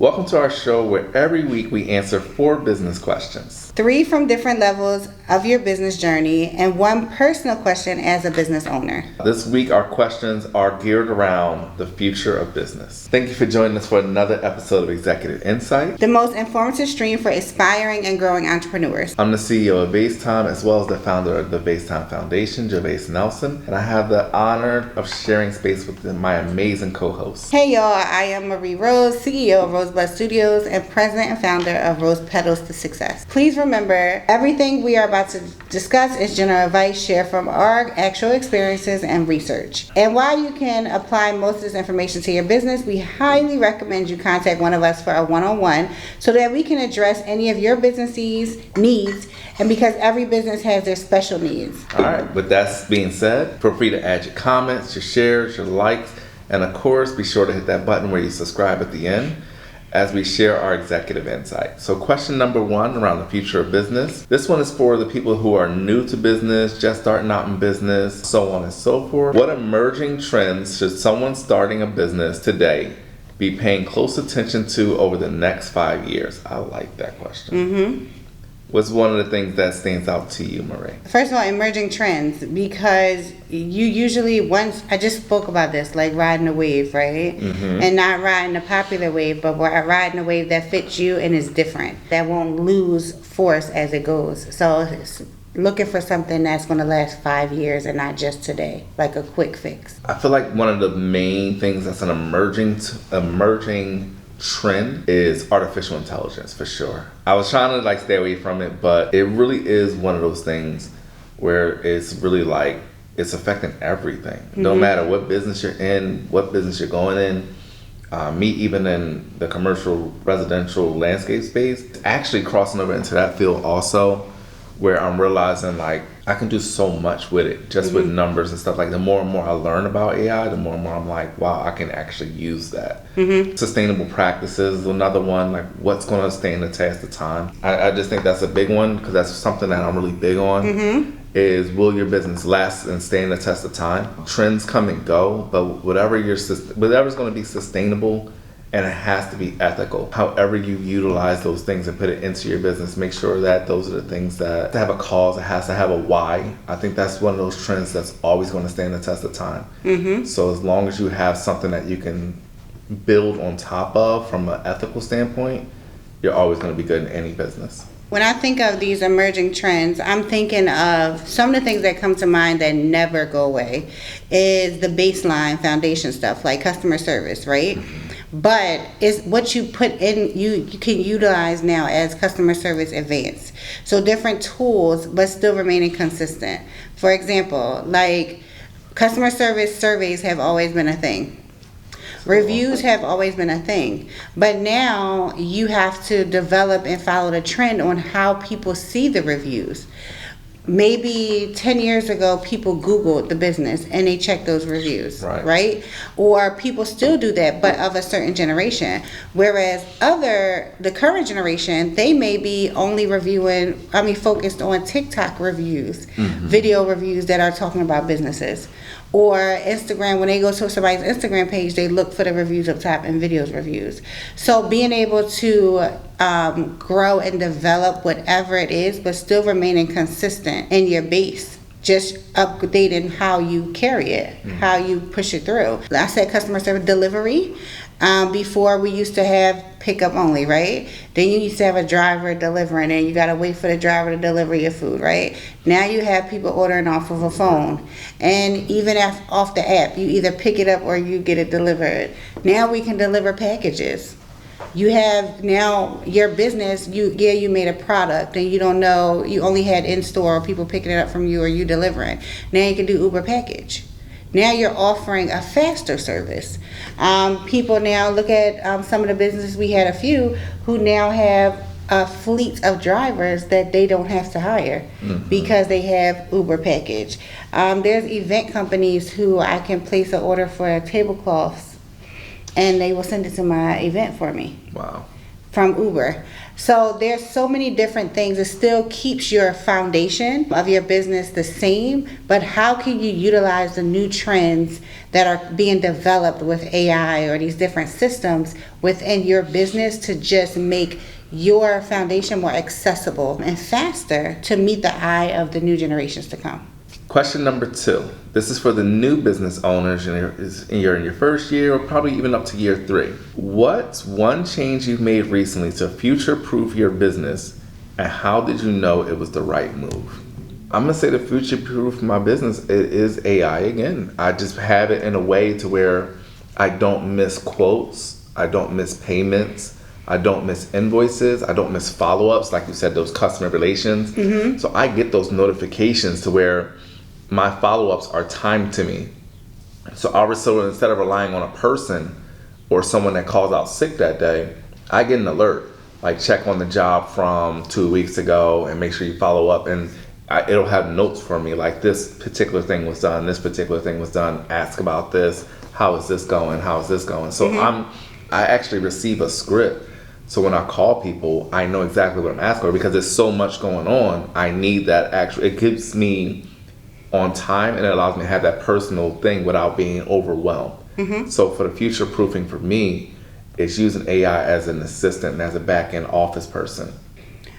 Welcome to our show where every week we answer 4 business questions. 3 from different levels of your business journey and 1 personal question as a business owner. This week our questions are geared around the future of business. Thank you for joining us for another episode of Executive Insight, the most informative stream for aspiring and growing entrepreneurs. I'm the CEO of Time as well as the founder of the Time Foundation, Gervais Nelson, and I have the honor of sharing space with my amazing co-hosts. Hey y'all, I am Marie Rose, CEO of Rosebud Studios and president and founder of Rose Petals to Success. Please remember, everything we are about to discuss is general advice shared from our actual experiences and research. And while you can apply most of this information to your business, we highly recommend you contact one of us for a one-on-one so that we can address any of your business's needs, and because every business has their special needs. All right, with that being said, feel free to add your comments, your shares, your likes, and of course, be sure to hit that button where you subscribe at the end as we share our executive insight. So question number 1 around the future of business. This one is for the people who are new to business, just starting out in business, so on and so forth. What emerging trends should someone starting a business today be paying close attention to over the next 5 years? I like that question. What's one of the things that stands out to you, Marie? First of all, emerging trends, because you usually, I just spoke about this, like riding a wave, right? And not riding a popular wave, but riding a wave that fits you and is different, that won't lose force as it goes. So it's looking for something that's going to last 5 years and not just today, like a quick fix. I feel like one of the main things that's an emerging trend is artificial intelligence, for sure. I was trying to stay away from it, but it really is one of those things where it's really it's affecting everything. No matter what business you're in, what business you're going in, me even in the commercial residential landscape space, actually crossing over into that field also, where I'm realizing I can do so much with it, just with numbers and stuff. The more and more I learn about AI, the more and more I'm wow, I can actually use that. Sustainable practices is another one, what's going to stand the test of time. I just think that's a big one, because that's something that I'm really big on, is will your business last and stand the test of time? Trends come and go, but whatever's going to be sustainable, and it has to be ethical. However you utilize those things and put it into your business, make sure that those are the things that have a cause, it has to have a why. I think that's one of those trends that's always going to stand the test of time. So as long as you have something that you can build on top of from an ethical standpoint, you're always going to be good in any business. When I think of these emerging trends, I'm thinking of some of the things that come to mind that never go away is the baseline foundation stuff, like customer service, right? But it's what you put in, you can utilize now as customer service advanced. So different tools, but still remaining consistent. For example, customer service surveys have always been a thing. Reviews have always been a thing. But now you have to develop and follow the trend on how people see the reviews. Maybe 10 years ago, people Googled the business and they checked those reviews, right? Or people still do that, but of a certain generation. Whereas the current generation, they may be only focused on TikTok reviews, video reviews that are talking about businesses. Or Instagram, when they go to somebody's Instagram page, they look for the reviews up top and videos reviews. So being able to grow and develop whatever it is, but still remaining consistent in your base, just updating how you carry it, how you push it through. I said customer service delivery. Before we used to have pickup only, right? Then you used to have a driver delivering and you got to wait for the driver to deliver your food, right? Now you have people ordering off of a phone, and even off the app, you either pick it up or you get it delivered. Now we can deliver packages. You have now your business, you made a product and you don't know, you only had in-store or people picking it up from you or you delivering. Now you can do Uber package. Now you're offering a faster service. People now look at some of the businesses, we had a few who now have a fleet of drivers that they don't have to hire because they have Uber package. There's event companies who I can place an order for tablecloths and they will send it to my event for me. Wow. from Uber. So there's so many different things. It still keeps your foundation of your business the same, but how can you utilize the new trends that are being developed with AI or these different systems within your business to just make your foundation more accessible and faster to meet the eye of the new generations to come? Question number 2. This is for the new business owners you're in your first year or probably even up to year 3. What's one change you've made recently to future-proof your business, and how did you know it was the right move? I'm going to say the future-proof my business, it is AI again. I just have it in a way to where I don't miss quotes, I don't miss payments, I don't miss invoices, I don't miss follow-ups, like you said, those customer relations. Mm-hmm. So I get those notifications to where my follow-ups are timed to me. So instead of relying on a person or someone that calls out sick that day, I get an alert, like check on the job from 2 weeks ago and make sure you follow up. And it'll have notes for me, like this particular thing was done, this particular thing was done, ask about this, how is this going, how is this going? So I actually receive a script. So when I call people, I know exactly what I'm asking for because there's so much going on. I need that it gives me on time and it allows me to have that personal thing without being overwhelmed. Mm-hmm. So for the future proofing for me, it's using AI as an assistant and as a back end office person.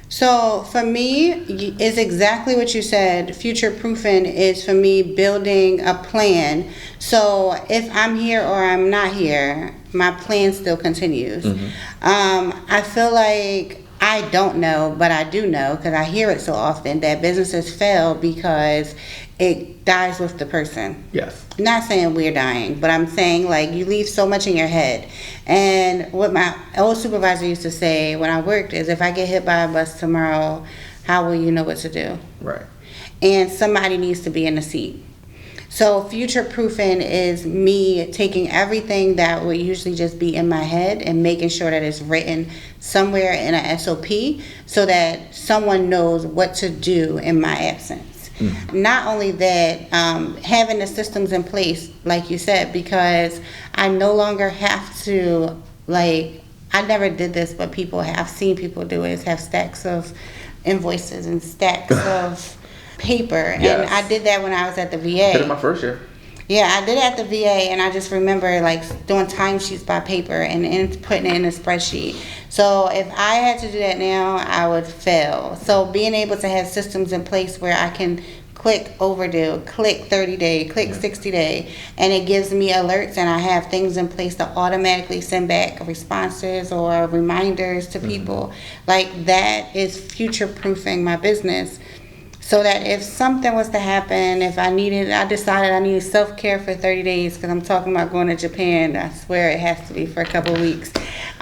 So for me, it's exactly what you said. Future proofing is for me building a plan. So if I'm here or I'm not here, my plan still continues. Mm-hmm. I feel like I don't know, but I do know because I hear it so often that businesses fail because it dies with the person. Yes. I'm not saying we're dying, but I'm saying like you leave so much in your head. And what my old supervisor used to say when I worked is, if I get hit by a bus tomorrow, how will you know what to do? Right. And somebody needs to be in the seat. So future proofing is me taking everything that would usually just be in my head and making sure that it's written somewhere in an SOP so that someone knows what to do in my absence. Mm-hmm. Not only that, having the systems in place, like you said, because I no longer have to, like, I never did this, but I've seen people do it, is have stacks of invoices and stacks of paper. Yes. And I did that when I was at the VA. I did it my first year. Yeah, I did it at the VA, and I just remember like doing timesheets by paper and putting it in a spreadsheet. So if I had to do that now, I would fail. So being able to have systems in place where I can click overdue, click 30 day, click 60 day, and it gives me alerts, and I have things in place to automatically send back responses or reminders to people. Like that is future proofing my business. So that if something was to happen, if I decided I needed self-care for 30 days because I'm talking about going to Japan, I swear it has to be for a couple of weeks,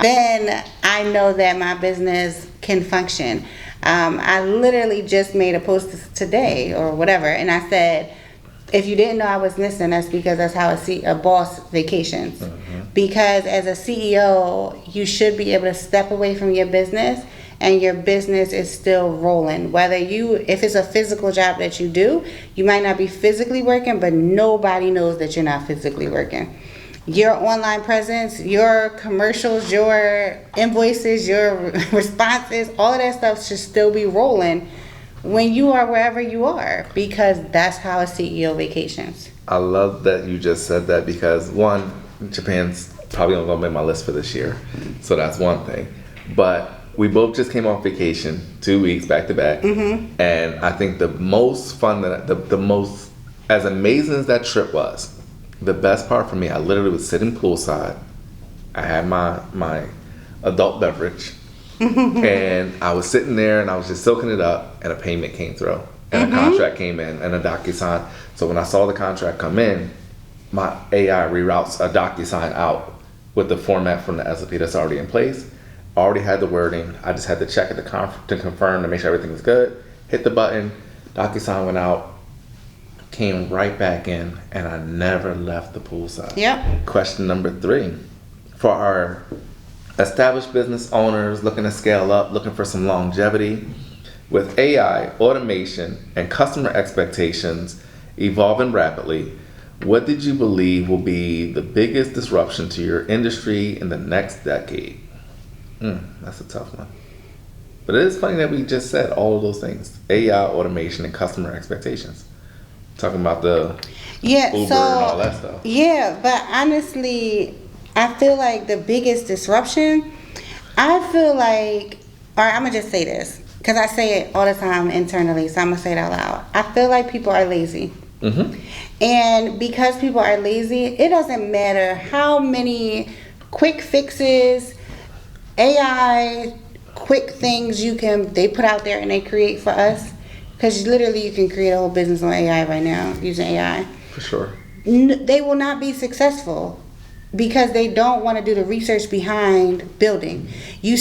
then I know that my business can function. I literally just made a post today or whatever, and I said, if you didn't know I was missing, that's because that's how a boss vacations. Mm-hmm. Because as a CEO, you should be able to step away from your business and your business is still rolling. If it's a physical job that you do, you might not be physically working, but nobody knows that you're not physically working. Your online presence, your commercials, your invoices, your responses, all of that stuff should still be rolling when you are wherever you are, because that's how a CEO vacations. I love that you just said that because one, Japan's probably not going to make my list for this year. So that's one thing. But we both just came off vacation 2 weeks back to back. Mm-hmm. And I think the most fun, the most, as amazing as that trip was, the best part for me, I literally was sitting poolside. I had my adult beverage. And I was sitting there and I was just soaking it up, and a payment came through. And a contract came in and a DocuSign. So when I saw the contract come in, my AI reroutes a DocuSign out with the format from the SOP that's already in place. I already had the wording. I just had to check it to confirm to make sure everything was good. Hit the button. DocuSign went out. Came right back in, and I never left the poolside. Yep. Question number 3. For our established business owners looking to scale up, looking for some longevity, with AI, automation, and customer expectations evolving rapidly, what did you believe will be the biggest disruption to your industry in the next decade? That's a tough one. But it is funny that we just said all of those things. AI, automation, and customer expectations. Talking about the Yeah, Uber so and all that stuff. yeah, but honestly, I feel like the biggest disruption, I feel like, or I'm gonna just say this because I say it all the time internally, so I'm gonna say it out loud. I feel like people are lazy. And because people are lazy, it doesn't matter how many quick fixes, AI, quick things they put out there and they create for us. Because literally you can create a whole business on AI right now using AI. For sure. They will not be successful because they don't want to do the research behind building. You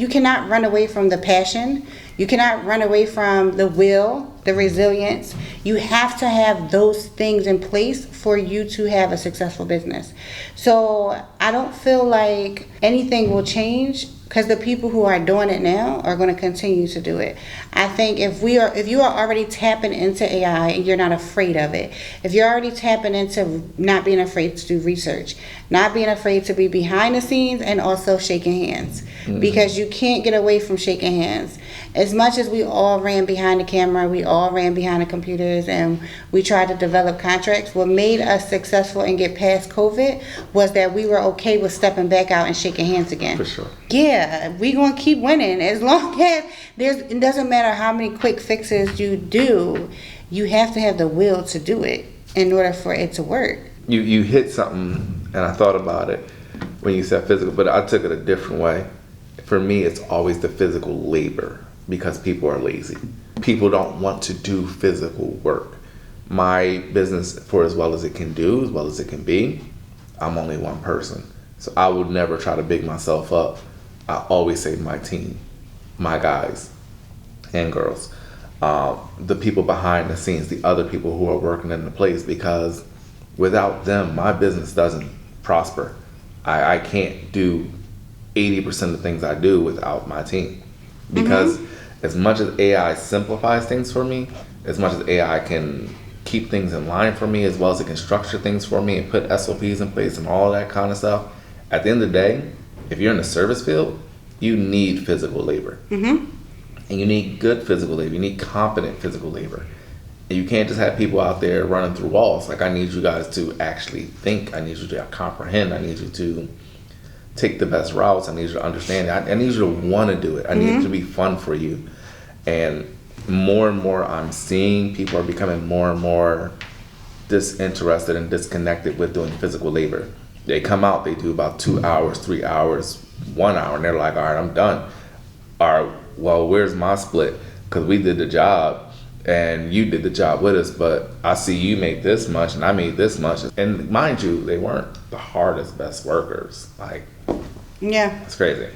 cannot run away from the passion. You cannot run away from the will, the resilience. You have to have those things in place for you to have a successful business. So I don't feel like anything will change because the people who are doing it now are going to continue to do it. I think if you are already tapping into AI and you're not afraid of it, if you're already tapping into not being afraid to do research, not being afraid to be behind the scenes and also shaking hands, because you can't get away from shaking hands. As much as we all ran behind the camera, we all ran behind the computers, and we tried to develop contracts, what made us successful and get past COVID was that we were okay with stepping back out and shaking hands again. For sure. Yeah, we gonna keep winning as long as it doesn't matter how many quick fixes you do, you have to have the will to do it in order for it to work. You hit something, and I thought about it when you said physical, but I took it a different way. For me, it's always the physical labor because people are lazy. People don't want to do physical work. My business, for as well as it can do, as well as it can be, I'm only one person. So I would never try to big myself up. I always say my team, my guys and girls, the people behind the scenes, the other people who are working in the place, because without them, my business doesn't prosper. I can't do 80% of the things I do without my team. Because as much as AI simplifies things for me, as much as AI can keep things in line for me, as well as it can structure things for me and put SOPs in place and all that kind of stuff, at the end of the day, if you're in the service field, you need physical labor. And you need good physical labor. You need competent physical labor. And you can't just have people out there running through walls. Like, I need you guys to actually think. I need you to comprehend. I need you to take the best routes. I need you to understand. I need you to want to do it. I need it to be fun for you. And more I'm seeing people are becoming more and more disinterested and disconnected with doing physical labor. They come out, they do about 2 hours, 3 hours, 1 hour, and they're like, all right, I'm done. All right, well, where's my split? Because we did the job and you did the job with us, but I see you make this much and I made this much. And mind you, they weren't the hardest, best workers. Like, Yeah. it's crazy.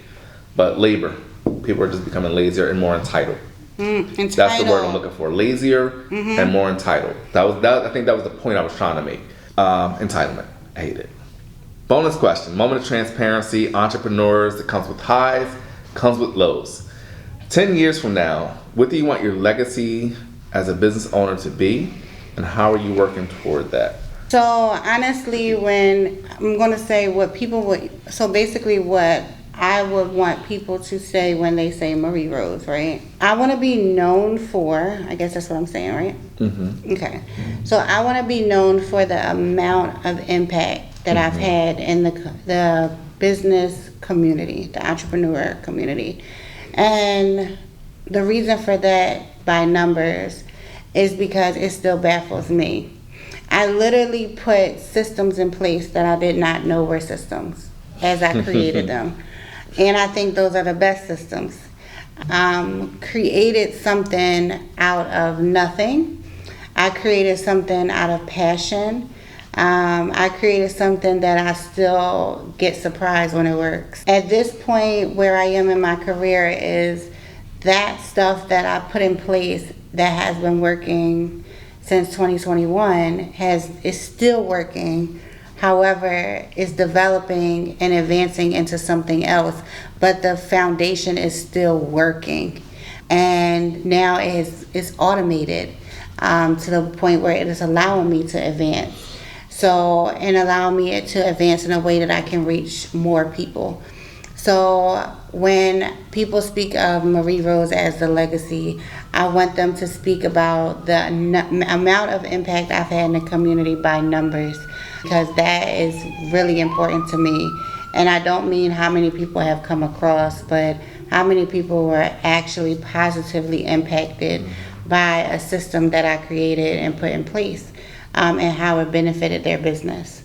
But labor, people are just becoming lazier and more entitled. Entitled. That's the word I'm looking for. Lazier and more entitled. I think that was the point I was trying to make. Entitlement. I hate it. Bonus question. Moment of transparency. Entrepreneurs. It comes with highs, comes with lows. 10 years from now, what do you want your legacy as a business owner to be? And how are you working toward that? So honestly, when I'm going to say what people would, so basically what I would want people to say when they say Marie Rose, right? I want to be known for, I guess that's what I'm saying, right? Okay. So I want to be known for the amount of impact that I've had in the business community, the entrepreneur community. And the reason for that by numbers is because it still baffles me. I literally put systems in place that I did not know were systems as I created them. And I think those are the best systems. Created something out of nothing. I created something out of passion. I created something that I still get surprised when it works. At this point where I am in my career is that stuff that I put in place that has been working since 2021 is still working. However, it's developing and advancing into something else, but the foundation is still working. And now it's automated to the point where it is allowing me to advance. So, and allowing me to advance in a way that I can reach more people. So when people speak of Marie Rose as the legacy, I want them to speak about the amount of impact I've had in the community by numbers, because that is really important to me. And I don't mean how many people have come across, but how many people were actually positively impacted by a system that I created and put in place, and how it benefited their business.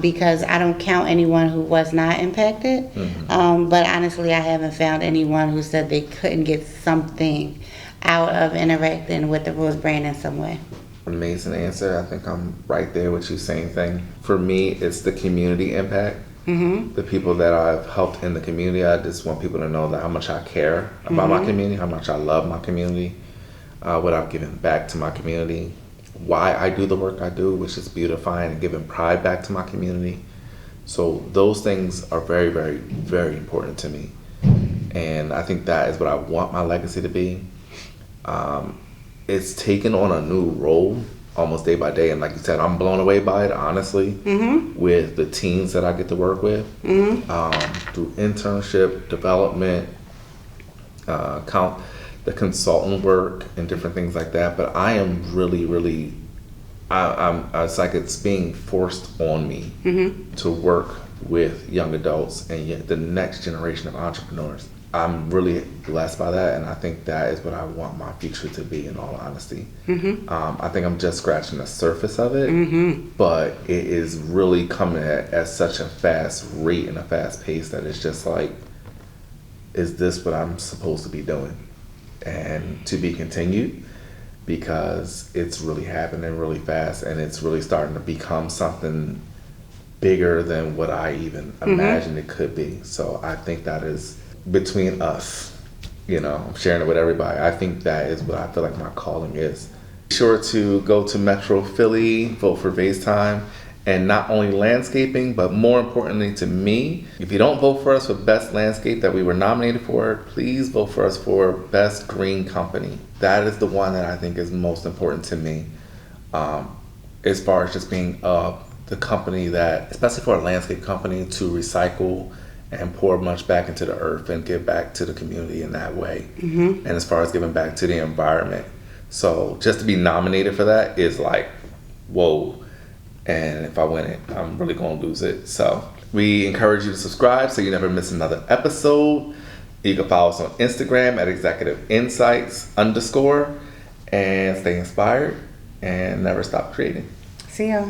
Because I don't count anyone who was not impacted, but honestly, I haven't found anyone who said they couldn't get something out of interacting with the Rose brand in some way. Amazing answer. I think I'm right there with you, same thing. For me, it's the community impact. The people that I've helped in the community, I just want people to know that how much I care about my community, how much I love my community, what I've given back to my community, why I do the work I do, which is beautifying and giving pride back to my community. So those things are very, very, very important to me. And I think that is what I want my legacy to be. It's taken on a new role almost day by day. And like you said, I'm blown away by it, honestly, with the teams that I get to work with, through internship, development, the consultant work and different things like that. But I am really, really, it's like it's being forced on me to work with young adults and yet the next generation of entrepreneurs. I'm really blessed by that, and I think that is what I want my future to be, in all honesty. I think I'm just scratching the surface of it, but it is really coming at such a fast rate and a fast pace that it's just like, is this what I'm supposed to be doing? And to be continued, because it's really happening really fast, and it's really starting to become something bigger than what I even imagined it could be. So I think that is between us, I'm sharing it with everybody. I think that is what I feel like my calling is. Be sure to go to Metro Philly, vote for Vase Time, and not only landscaping, but more importantly to me, if you don't vote for us for Best Landscape that we were nominated for, please vote for us for Best Green Company. That is the one that I think is most important to me, as far as just being the company that, especially for a landscape company, to recycle and pour much back into the earth and give back to the community in that way. And as far as giving back to the environment. So just to be nominated for that is like, whoa. And if I win it, I'm really going to lose it. So we encourage you to subscribe so you never miss another episode. You can follow us on Instagram at executiveInsights_, and stay inspired and never stop creating. See ya.